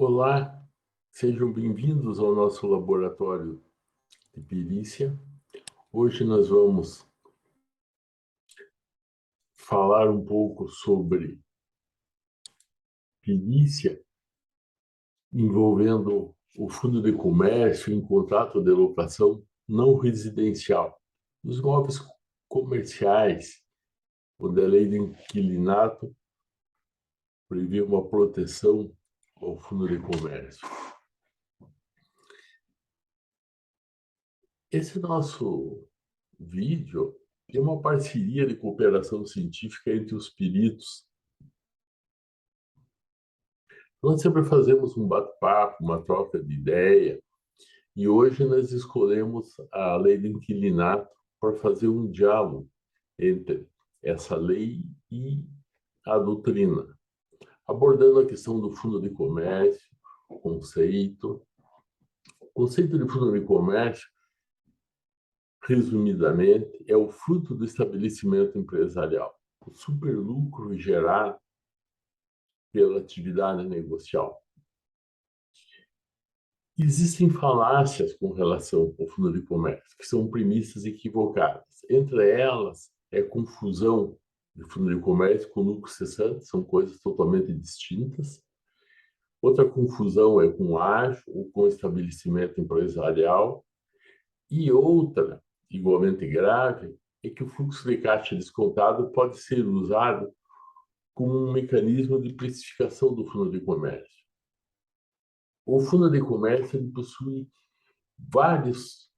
Olá, sejam bem-vindos ao nosso laboratório de perícia. Hoje nós vamos falar um pouco sobre perícia envolvendo o fundo de comércio em contrato de locação não residencial. Os imóveis comerciais, onde a lei do inquilinato prevê uma proteção ao fundo de comércio. Esse nosso vídeo é uma parceria de cooperação científica entre os peritos. Nós sempre fazemos um bate-papo, uma troca de ideia, e hoje nós escolhemos a lei do inquilinato para fazer um diálogo entre essa lei e a doutrina, abordando a questão do fundo de comércio, o conceito. O conceito de fundo de comércio, resumidamente, é o fruto do estabelecimento empresarial, o superlucro gerado pela atividade negocial. Existem falácias com relação ao fundo de comércio, que são premissas equivocadas. Entre elas, é confusão de fundo de comércio com lucro cessante, são coisas totalmente distintas. Outra confusão é com ágio ou com estabelecimento empresarial. E outra, igualmente grave, é que o fluxo de caixa descontado pode ser usado como um mecanismo de precificação do fundo de comércio. O fundo de comércio ele possui vários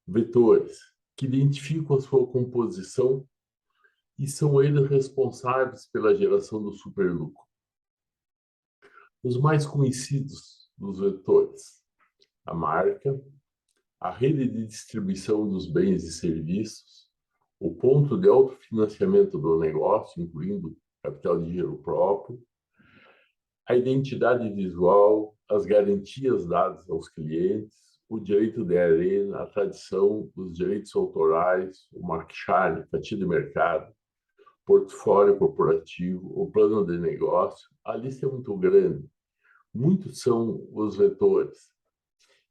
vetores que identificam a sua composição e são eles responsáveis pela geração do superlucro. Os mais conhecidos dos vetores: a marca, a rede de distribuição dos bens e serviços, o ponto de autofinanciamento do negócio, incluindo capital de giro próprio, a identidade visual, as garantias dadas aos clientes, o direito de arena, a tradição, os direitos autorais, o market share, fatia de mercado, portfólio corporativo, o plano de negócio. A lista é muito grande. Muitos são os vetores,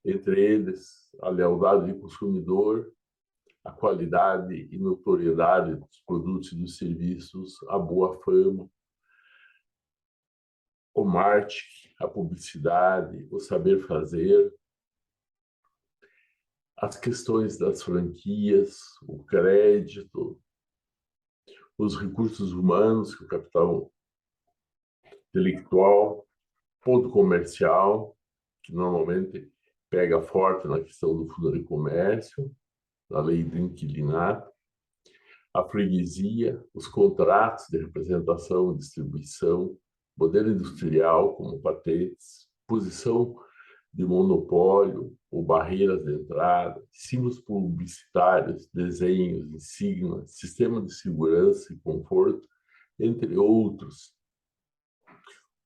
entre eles a lealdade do consumidor, a qualidade e notoriedade dos produtos e dos serviços, a boa fama, o marketing, a publicidade, o saber fazer, as questões das franquias, o crédito, os recursos humanos, o capital intelectual, ponto comercial, que normalmente pega forte na questão do fundo de comércio, da lei do inquilinato, a freguesia, os contratos de representação e distribuição, modelo industrial, como patentes, posição de monopólio ou barreiras de entrada, símbolos publicitários, desenhos, insígnias, sistema de segurança e conforto, entre outros.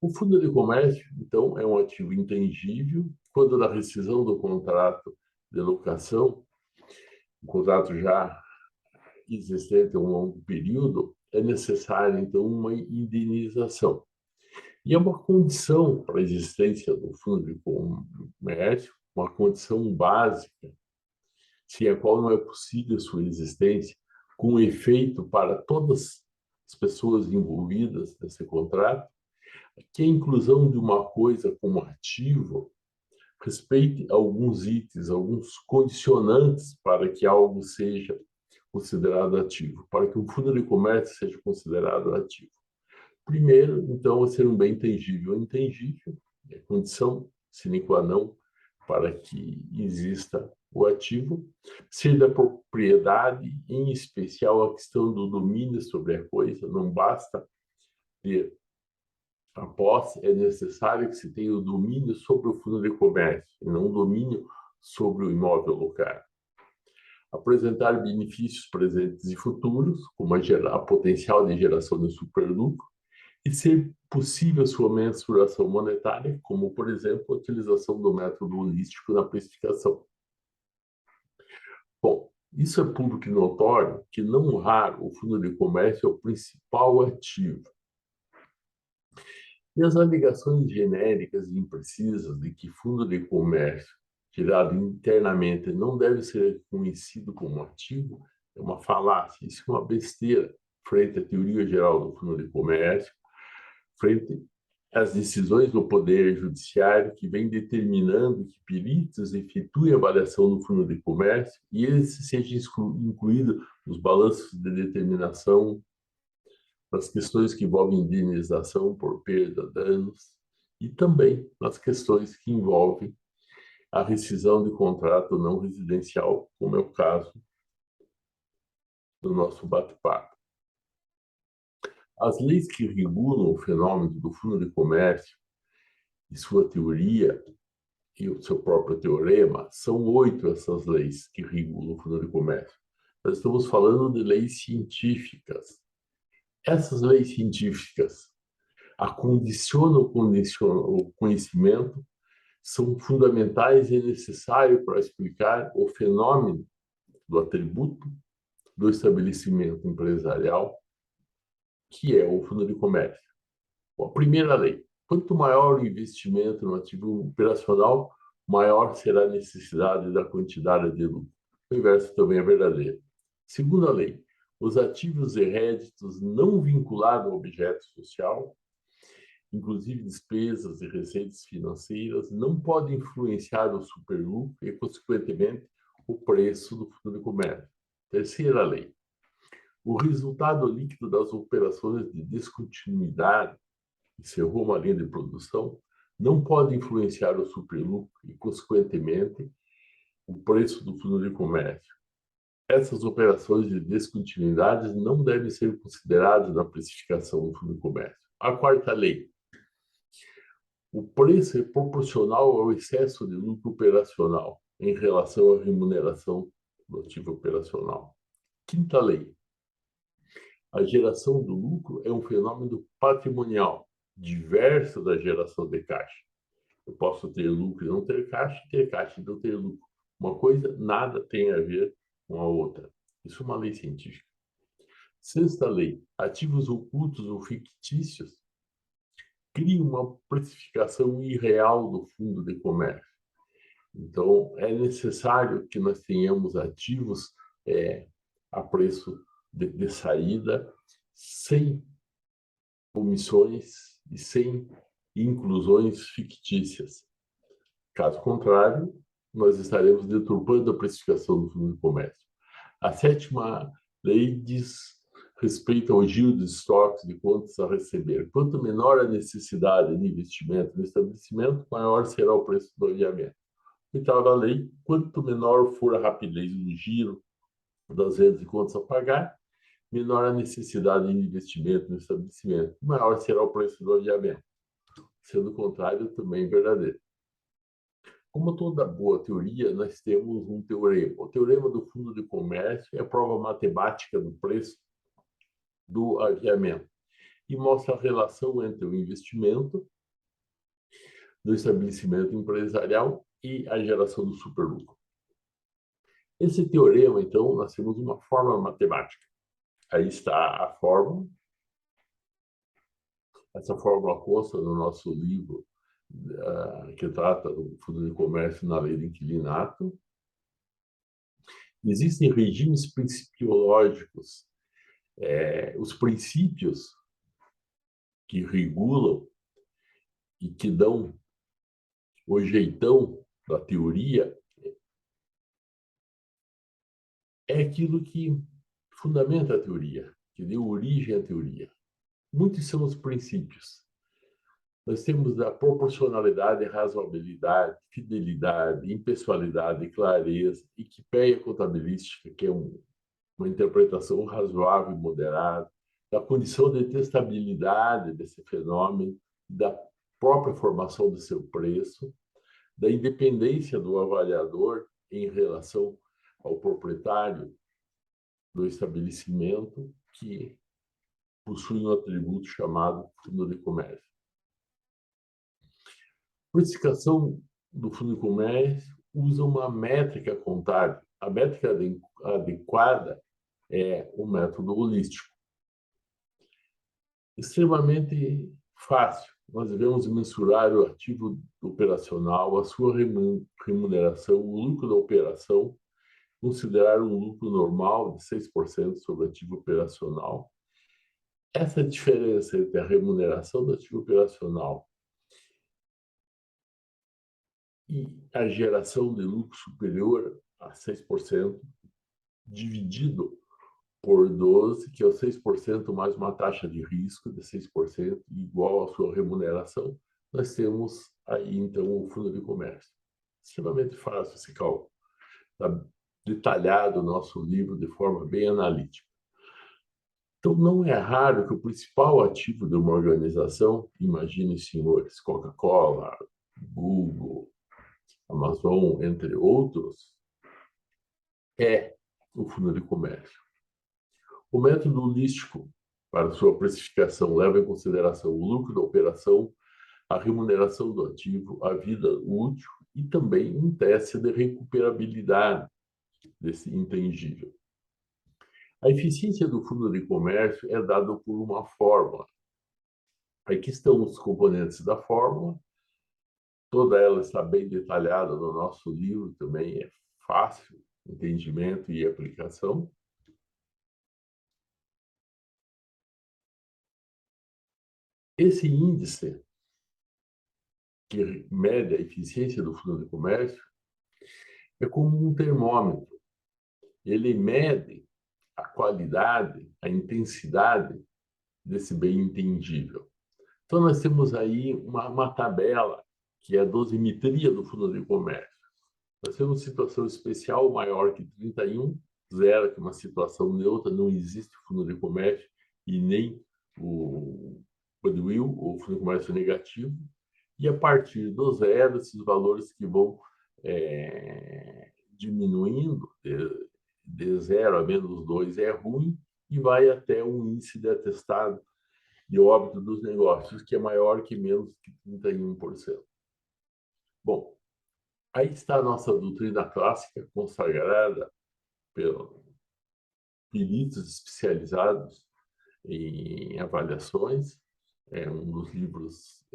O fundo de comércio, então, é um ativo intangível. Quando da rescisão do contrato de locação, o contrato já existente há um longo período, é necessária, então, uma indenização. E é uma condição para a existência do fundo de comércio, uma condição básica, sem a qual não é possível sua existência, com efeito para todas as pessoas envolvidas nesse contrato, que a inclusão de uma coisa como ativo respeite alguns itens, alguns condicionantes para que algo seja considerado ativo, para que um fundo de comércio seja considerado ativo. Primeiro, então, é ser um bem tangível ou intangível, é condição sine qua non para que exista o ativo, ser da propriedade, em especial a questão do domínio sobre a coisa, não basta ter a posse, é necessário que se tenha o domínio sobre o fundo de comércio, e não o domínio sobre o imóvel locado. Apresentar benefícios presentes e futuros, como a potencial de geração de superlucro, e ser possível sua mensuração monetária, como, por exemplo, a utilização do método holístico na precificação. Bom, isso é público e notório que, não raro, o fundo de comércio é o principal ativo. E as alegações genéricas e imprecisas de que fundo de comércio gerado internamente não deve ser reconhecido como ativo é uma falácia, isso é uma besteira frente à teoria geral do fundo de comércio, frente às decisões do Poder Judiciário que vem determinando que peritos efetuem avaliação do fundo de comércio e esse seja incluído nos balanços de determinação nas questões que envolvem indenização por perda, danos e também nas questões que envolvem a rescisão de contrato não residencial, como é o caso do nosso bate-papo. As leis que regulam o fenômeno do fundo de comércio e sua teoria e o seu próprio teorema, são 8 essas leis que regulam o fundo de comércio. Nós estamos falando de leis científicas. Essas leis científicas acondicionam o conhecimento, são fundamentais e necessários para explicar o fenômeno do atributo do estabelecimento empresarial, que é o fundo de comércio. Bom, a primeira lei: quanto maior o investimento no ativo operacional, maior será a necessidade da quantidade de lucro. O inverso também é verdadeiro. Segunda lei: os ativos e réditos não vinculados ao objeto social, inclusive despesas e receitas financeiras, não podem influenciar o superlucro e, consequentemente, o preço do fundo de comércio. Terceira lei: o resultado líquido das operações de descontinuidade, encerrou uma linha de produção, não pode influenciar o superlucro e, consequentemente, o preço do fundo de comércio. Essas operações de descontinuidade não devem ser consideradas na precificação do fundo de comércio. A quarta lei: o preço é proporcional ao excesso de lucro operacional em relação à remuneração do ativo operacional. Quinta lei: a geração do lucro é um fenômeno patrimonial, diverso da geração de caixa. Eu posso ter lucro e não ter caixa e não ter lucro. Uma coisa nada tem a ver com a outra. Isso é uma lei científica. Sexta lei: ativos ocultos ou fictícios criam uma precificação irreal do fundo de comércio. Então, é necessário que nós tenhamos ativos a preço de saída, sem omissões e sem inclusões fictícias. Caso contrário, nós estaremos deturpando a precificação do fundo de comércio. A sétima lei diz respeito ao giro de estoques de contas a receber. Quanto menor a necessidade de investimento no estabelecimento, maior será o preço do aviamento. Oitava lei: quanto menor for a rapidez do giro das vendas de contas a pagar, menor a necessidade de investimento no estabelecimento, maior será o preço do aviamento. Sendo o contrário, também verdadeiro. Como toda boa teoria, nós temos um teorema. O teorema do fundo de comércio é a prova matemática do preço do aviamento e mostra a relação entre o investimento do estabelecimento empresarial e a geração do superlucro. Esse teorema, então, nós temos uma fórmula matemática. Aí está a fórmula. Essa fórmula consta no nosso livro que trata do fundo de comércio na lei de inquilinato. Existem regimes principiológicos, os princípios que regulam e que dão o jeitão da teoria, é aquilo que fundamenta a teoria, que deu origem à teoria. Muitos são os princípios. Nós temos a proporcionalidade, razoabilidade, fidelidade, impessoalidade, clareza, equipeia contabilística, que é uma interpretação razoável e moderada, da condição de testabilidade desse fenômeno, da própria formação do seu preço, da independência do avaliador em relação ao proprietário do estabelecimento, que possui um atributo chamado fundo de comércio. A precificação do fundo de comércio usa uma métrica contábil. A métrica adequada é o método holístico. Extremamente fácil. nós devemos mensurar o ativo operacional, a sua remuneração, o lucro da operação, considerar um lucro normal de 6% sobre o ativo operacional. Essa diferença entre a remuneração do ativo operacional e a geração de lucro superior a 6%, dividido por 12, que é o 6% mais uma taxa de risco de 6%, igual à sua remuneração, nós temos aí, então, o fundo de comércio. Extremamente fácil esse cálculo. Está detalhado no nosso livro de forma bem analítica. Então, não é raro que o principal ativo de uma organização, imagine, senhores, Coca-Cola, Google, Amazon, entre outros, é o fundo de comércio. O método holístico para sua precificação leva em consideração o lucro da operação, a remuneração do ativo, a vida útil e também um teste de recuperabilidade desse intangível. A eficiência do fundo de comércio é dada por uma fórmula. Aqui estão os componentes da fórmula. Toda ela está bem detalhada no nosso livro, também é fácil entendimento e aplicação. Esse índice, que mede a eficiência do fundo de comércio, é como um termômetro. Ele mede a qualidade, a intensidade desse bem intangível. Então, nós temos aí uma tabela, que é a dosimetria do fundo de comércio. Nós temos situação especial maior que 31, zero, que é uma situação neutra, não existe fundo de comércio e nem o goodwill, ou fundo de comércio negativo. E a partir do zero, esses valores que vão diminuindo, de 0 a menos 2 é ruim, e vai até um índice de atestado de óbito dos negócios, que é maior que menos que 31%. Bom, aí está a nossa doutrina clássica, consagrada pelos peritos especializados em avaliações. É um dos livros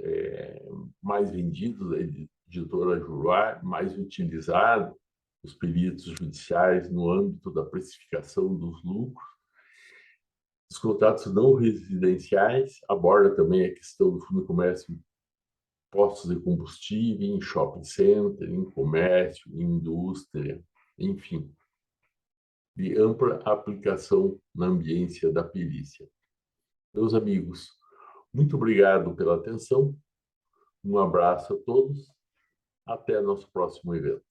mais vendidos da editora Juruá, mais utilizado os peritos judiciais no âmbito da precificação dos lucros. Os contratos não residenciais aborda também a questão do fundo de comércio em postos de combustível, em shopping center, em comércio, em indústria, enfim, de ampla aplicação na ambiência da perícia. Meus amigos, muito obrigado pela atenção, um abraço a todos, até nosso próximo evento.